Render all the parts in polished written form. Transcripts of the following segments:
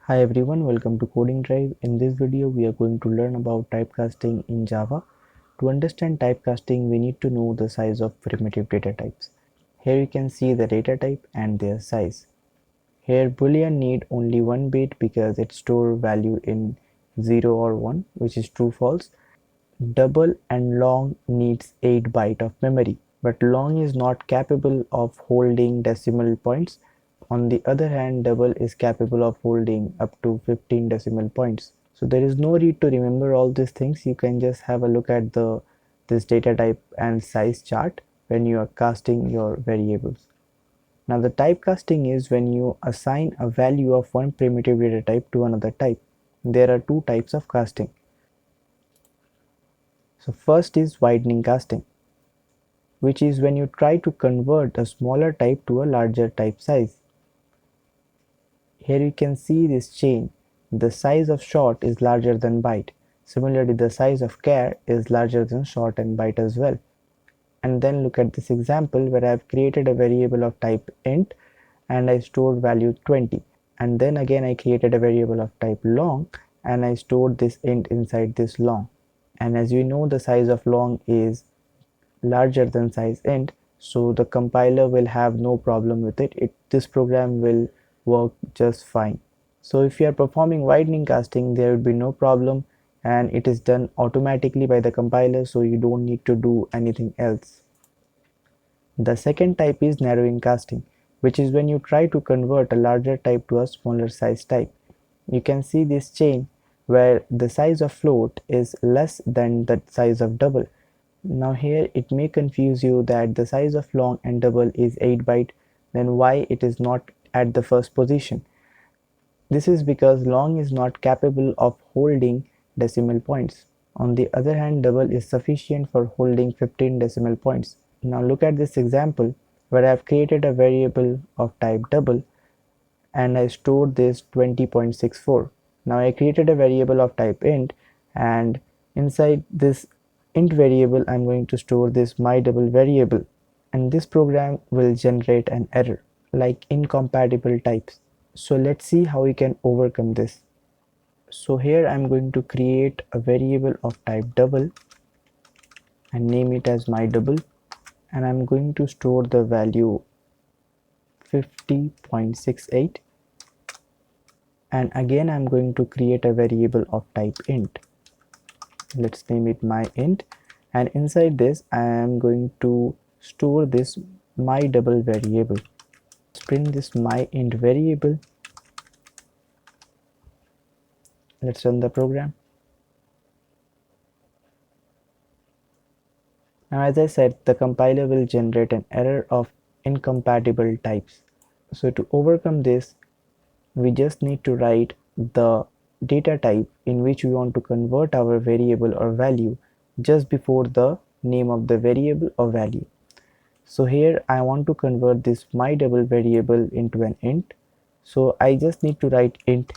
Hi everyone, welcome to Coding Drive. In this video, we are going to learn about typecasting in Java. To understand typecasting, we need to know the size of primitive data types. Here you can see the data type and their size. Here Boolean need only 1 bit because it stores value in 0 or 1, which is true false. Double and long needs 8 byte of memory, but long is not capable of holding decimal points. On the other hand, double is capable of holding up to 15 decimal points. So there is no need to remember all these things. You can just have a look at this data type and size chart when you are casting your variables. Now the typecasting is when you assign a value of one primitive data type to another type. There are two types of casting. So first is widening casting, which is when you try to convert a smaller type to a larger type size. Here you can see this chain. The size of short is larger than byte. Similarly, the size of char is larger than short and byte as well. And then look at this example where I have created a variable of type int and I stored value 20. And then again I created a variable of type long and I stored this int inside this long. And as you know, the size of long is larger than size int, so the compiler will have no problem with it. This program will work just fine. So if you are performing widening casting, there will be no problem and it is done automatically by the compiler, so you don't need to do anything else. The second type is narrowing casting, which is when you try to convert a larger type to a smaller size type. You can see this chain where the size of float is less than the size of double. Now here it may confuse you that the size of long and double is 8 byte, then why it is not at the first position. This is because long is not capable of holding decimal points. On the other hand, double is sufficient for holding 15 decimal points. Now look at this example where I have created a variable of type double and I stored this 20.64. Now I created a variable of type int and inside this int variable I'm going to store this my double variable, and this program will generate an error like incompatible types. So let's see how we can overcome this. So here I'm going to create a variable of type double and name it as my double, and I'm going to store the value 50.68, and again I'm going to create a variable of type int. Let's name it my int, and inside this I am going to store this my double variable. Let's print this my int variable. Let's run the program. Now as I said, the compiler will generate an error of incompatible types. So to overcome this, we just need to write the data type in which we want to convert our variable or value just before the name of the variable or value. So here I want to convert this my double variable into an int, so I just need to write int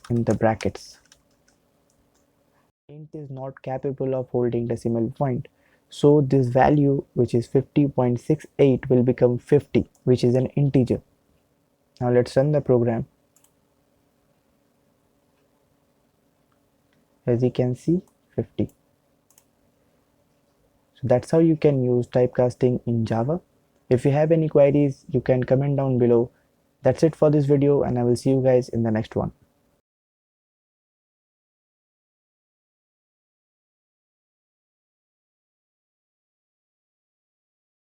in the brackets. Int is not capable of holding decimal point, so this value, which is 50.68, will become 50, which is an integer. Now let's run the program. As you can see, 50. So that's how you can use typecasting in Java. If you have any queries, you can comment down below. That's it for this video, and I will see you guys in the next one.